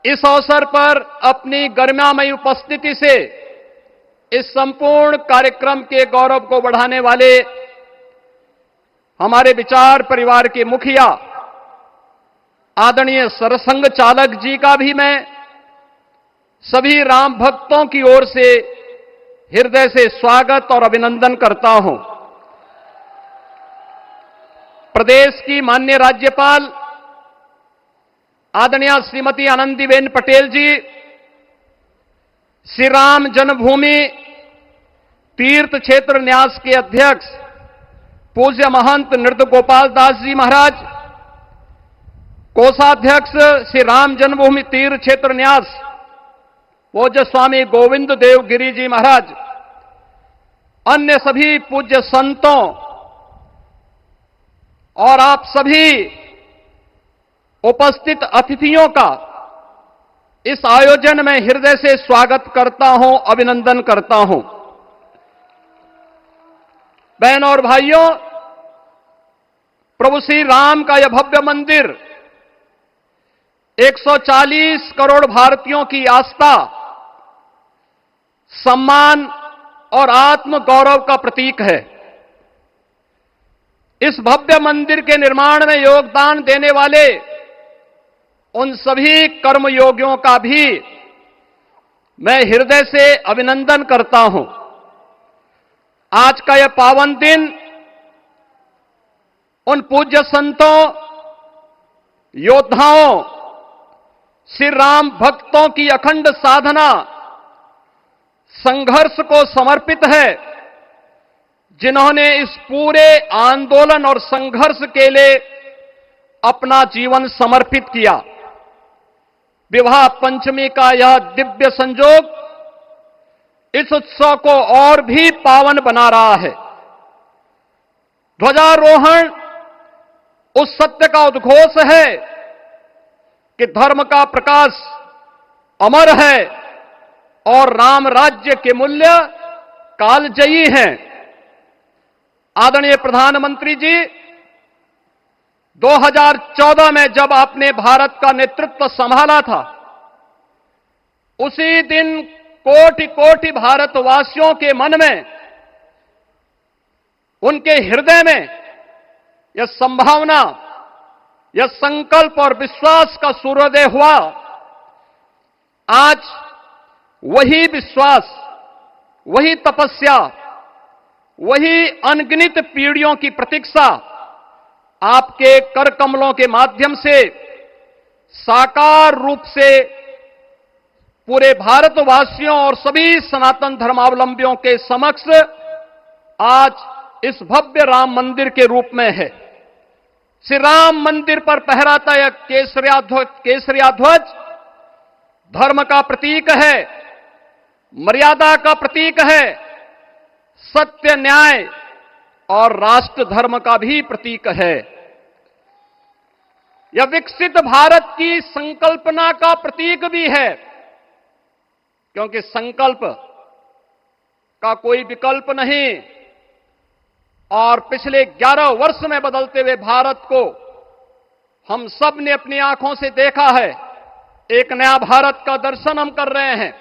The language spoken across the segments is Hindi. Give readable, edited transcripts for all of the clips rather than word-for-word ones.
इस अवसर पर अपनी गरिमामयी उपस्थिति से इस संपूर्ण कार्यक्रम के गौरव को बढ़ाने वाले हमारे विचार परिवार के मुखिया आदरणीय सरसंघ चालक जी का भी मैं सभी राम भक्तों की ओर से हृदय से स्वागत और अभिनंदन करता हूं। प्रदेश की माननीय राज्यपाल आदरणीय श्रीमती आनंदीबेन पटेल जी, श्री राम जन्मभूमि तीर्थ क्षेत्र न्यास के अध्यक्ष पूज्य महंत नृत्य गोपाल दास जी महाराज, कोषाध्यक्ष श्री राम जन्मभूमि तीर्थ क्षेत्र न्यास पूज्य स्वामी गोविंद देव गिरी जी महाराज, अन्य सभी पूज्य संतों और आप सभी उपस्थित अतिथियों का इस आयोजन में हृदय से स्वागत करता हूं, अभिनंदन करता हूं। बहनों और भाइयों, प्रभु श्री राम का यह भव्य मंदिर 140 करोड़ भारतीयों की आस्था, सम्मान और आत्म गौरव का प्रतीक है। इस भव्य मंदिर के निर्माण में योगदान देने वाले उन सभी कर्मयोगियों का भी मैं हृदय से अभिनंदन करता हूं। आज का यह पावन दिन उन पूज्य संतों, योद्धाओं, श्री राम भक्तों की अखंड साधना, संघर्ष को समर्पित है, जिन्होंने इस पूरे आंदोलन और संघर्ष के लिए अपना जीवन समर्पित किया। विवाह पंचमी का यह दिव्य संयोग इस उत्सव को और भी पावन बना रहा है। ध्वजारोहण उस सत्य का उद्घोष है कि धर्म का प्रकाश अमर है और राम राज्य के मूल्य कालजयी हैं। आदरणीय प्रधानमंत्री जी, 2014 में जब आपने भारत का नेतृत्व संभाला था, उसी दिन कोटि कोटि भारतवासियों के मन में, उनके हृदय में यह संभावना, यह संकल्प और विश्वास का सूर्योदय हुआ। आज वही विश्वास, वही तपस्या, वही अनगिनत पीढ़ियों की प्रतीक्षा आपके कर कमलों के माध्यम से साकार रूप से पूरे भारतवासियों और सभी सनातन धर्मावलंबियों के समक्ष आज इस भव्य राम मंदिर के रूप में है। श्री राम मंदिर पर फहराता यह केसरिया ध्वज धर्म का प्रतीक है, मर्यादा का प्रतीक है, सत्य, न्याय और राष्ट्र धर्म का भी प्रतीक है। यह विकसित भारत की संकल्पना का प्रतीक भी है, क्योंकि संकल्प का कोई विकल्प नहीं। और पिछले 11 वर्ष में बदलते हुए भारत को हम सब ने अपनी आंखों से देखा है। एक नया भारत का दर्शन हम कर रहे हैं,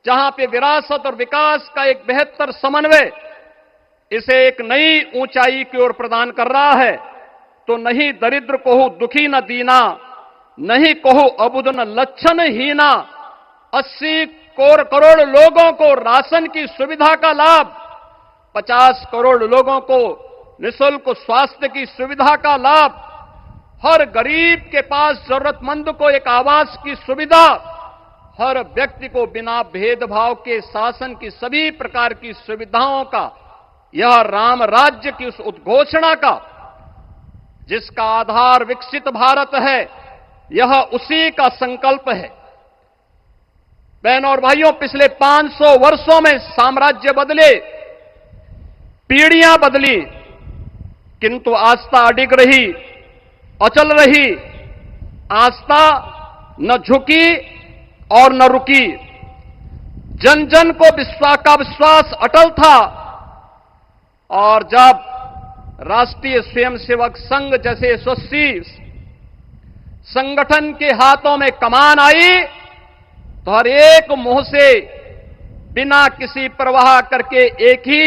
जहां पे विरासत और विकास का एक बेहतर समन्वय इसे एक नई ऊंचाई की ओर प्रदान कर रहा है। तो नहीं दरिद्र कोहु दुखी न दीना, नहीं कोहु अबुद न लक्षण हीना। 80 करोड़ लोगों को राशन की सुविधा का लाभ, 50 करोड़ लोगों को निःशुल्क स्वास्थ्य की सुविधा का लाभ, हर गरीब के पास जरूरतमंद को एक आवास की सुविधा, हर व्यक्ति को बिना भेदभाव के शासन की सभी प्रकार की सुविधाओं का, यह राम राज्य की उस उद्घोषणा का, जिसका आधार विकसित भारत है, यह उसी का संकल्प है। बहनों और भाइयों, पिछले 500 वर्षों में साम्राज्य बदले, पीढ़ियां बदली, किंतु आस्था अडिग रही, अचल रही। आस्था न झुकी और न रुकी। जन जन को विश्वास अटल था। और जब राष्ट्रीय स्वयंसेवक संघ जैसे यशस्वी संगठन के हाथों में कमान आई तो हर एक मुंह से बिना किसी परवाह करके एक ही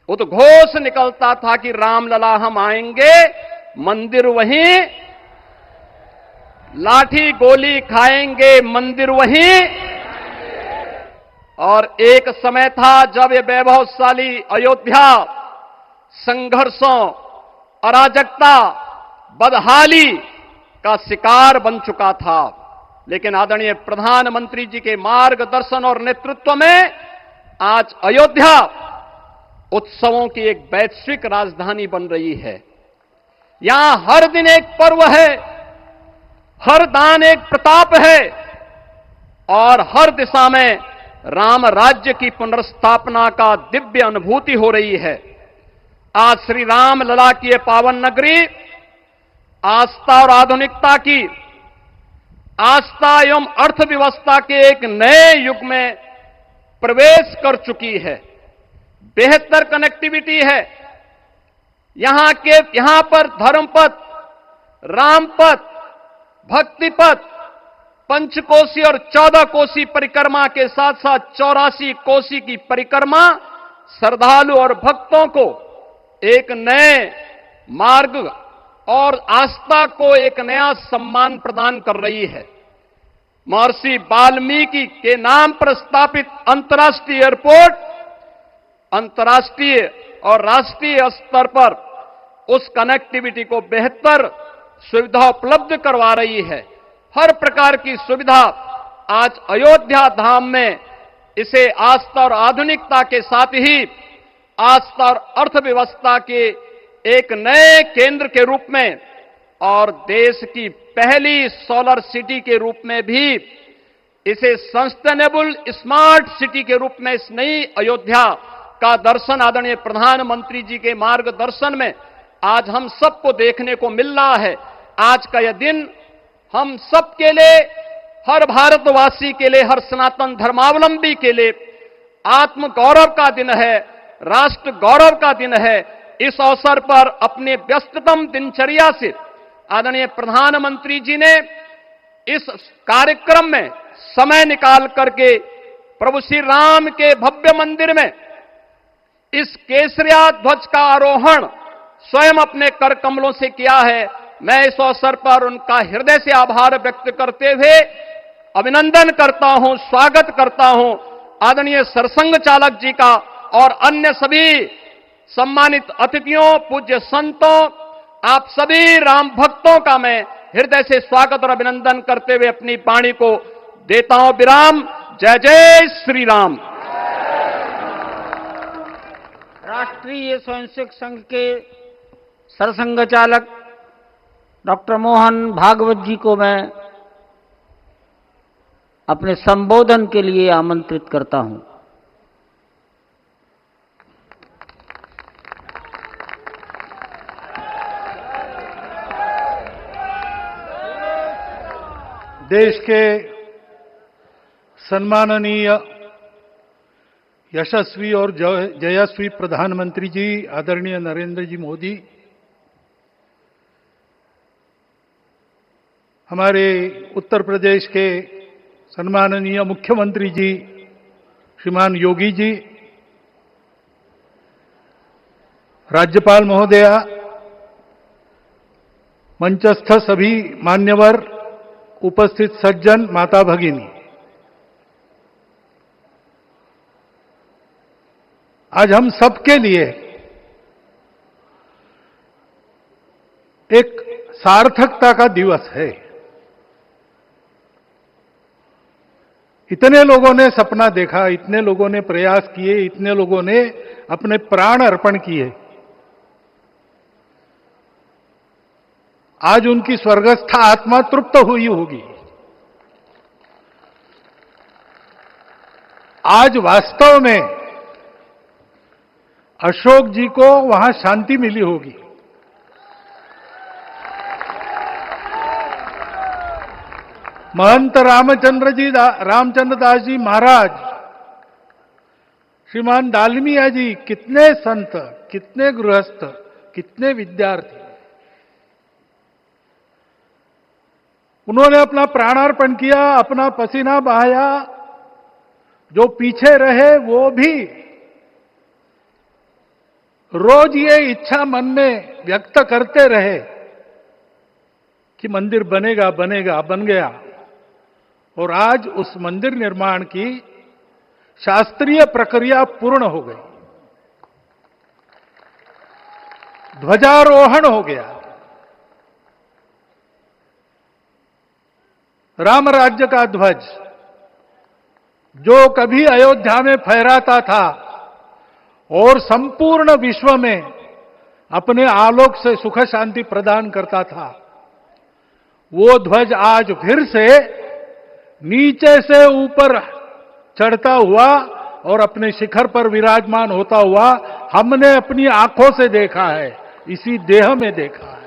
उद्घोष निकलता था कि रामलला हम आएंगे, मंदिर वहीं, लाठी गोली खाएंगे, मंदिर वहीं। और एक समय था जब ये वैभवशाली अयोध्या संघर्षों, अराजकता, बदहाली का शिकार बन चुका था, लेकिन आदरणीय प्रधानमंत्री जी के मार्गदर्शन और नेतृत्व में आज अयोध्या उत्सवों की एक वैश्विक राजधानी बन रही है। यहां हर दिन एक पर्व है, हर दान एक प्रताप है और हर दिशा में राम राज्य की पुनर्स्थापना का दिव्य अनुभूति हो रही है। आज श्री राम लला की ये पावन नगरी आस्था और आधुनिकता की, आस्था एवं अर्थव्यवस्था के एक नए युग में प्रवेश कर चुकी है। बेहतर कनेक्टिविटी है। यहां पर धर्मपथ, रामपथ, भक्तिपथ, पंचकोसी और 14 कोसी परिक्रमा के साथ साथ 84 कोसी की परिक्रमा श्रद्धालु और भक्तों को एक नए मार्ग और आस्था को एक नया सम्मान प्रदान कर रही है। महर्षि वाल्मीकि के नाम पर स्थापित अंतर्राष्ट्रीय एयरपोर्ट अंतर्राष्ट्रीय और राष्ट्रीय स्तर पर उस कनेक्टिविटी को बेहतर सुविधा उपलब्ध करवा रही है। हर प्रकार की सुविधा आज अयोध्या धाम में इसे आस्था और आधुनिकता के साथ ही आस्था और अर्थव्यवस्था के एक नए केंद्र के रूप में और देश की पहली सोलर सिटी के रूप में भी, इसे सस्टेनेबल स्मार्ट सिटी के रूप में इस नई अयोध्या का दर्शन आदरणीय प्रधानमंत्री जी के मार्गदर्शन में आज हम सबको देखने को मिल रहा है। आज का यह दिन हम सबके लिए, हर भारतवासी के लिए, हर सनातन धर्मावलंबी के लिए आत्म गौरव का दिन है, राष्ट्र गौरव का दिन है। इस अवसर पर अपने व्यस्ततम दिनचर्या से आदरणीय प्रधानमंत्री जी ने इस कार्यक्रम में समय निकाल करके प्रभु श्री राम के भव्य मंदिर में इस केसरिया ध्वज का आरोहण स्वयं अपने कर कमलों से किया है। मैं इस अवसर पर उनका हृदय से आभार व्यक्त करते हुए अभिनंदन करता हूं, स्वागत करता हूं आदरणीय सरसंघ चालक जी का और अन्य सभी सम्मानित अतिथियों, पूज्य संतों, आप सभी राम भक्तों का मैं हृदय से स्वागत और अभिनंदन करते हुए अपनी वाणी को देता हूं विराम। जय जय श्री राम। राष्ट्रीय स्वयंसेवक संघ के सरसंघ चालक डॉक्टर मोहन भागवत जी को मैं अपने संबोधन के लिए आमंत्रित करता हूं। देश के सम्माननीय यशस्वी और जयस्वी प्रधानमंत्री जी आदरणीय नरेंद्र जी मोदी, हमारे उत्तर प्रदेश के सम्माननीय मुख्यमंत्री जी श्रीमान योगी जी, राज्यपाल महोदया, मंचस्थ सभी मान्यवर, उपस्थित सज्जन, माता भगिनी, आज हम सबके लिए एक सार्थकता का दिवस है। इतने लोगों ने सपना देखा, इतने लोगों ने प्रयास किए, इतने लोगों ने अपने प्राण अर्पण किए। आज उनकी स्वर्गस्थ आत्मा तृप्त हुई होगी। आज वास्तव में अशोक जी को वहां शांति मिली होगी। महंत रामचंद्र दास जी महाराज, श्रीमान दालमिया जी, कितने संत, कितने गृहस्थ, कितने विद्यार्थी उन्होंने अपना प्राणार्पण किया, अपना पसीना बहाया। जो पीछे रहे वो भी रोज ये इच्छा मन में व्यक्त करते रहे कि मंदिर बनेगा बनेगा, बन गया। और आज उस मंदिर निर्माण की शास्त्रीय प्रक्रिया पूर्ण हो गई, ध्वजारोहण हो गया। राम राज्य का ध्वज जो कभी अयोध्या में फहराता था और संपूर्ण विश्व में अपने आलोक से सुख शांति प्रदान करता था, वो ध्वज आज फिर से नीचे से ऊपर चढ़ता हुआ और अपने शिखर पर विराजमान होता हुआ हमने अपनी आंखों से देखा है, इसी देह में देखा है।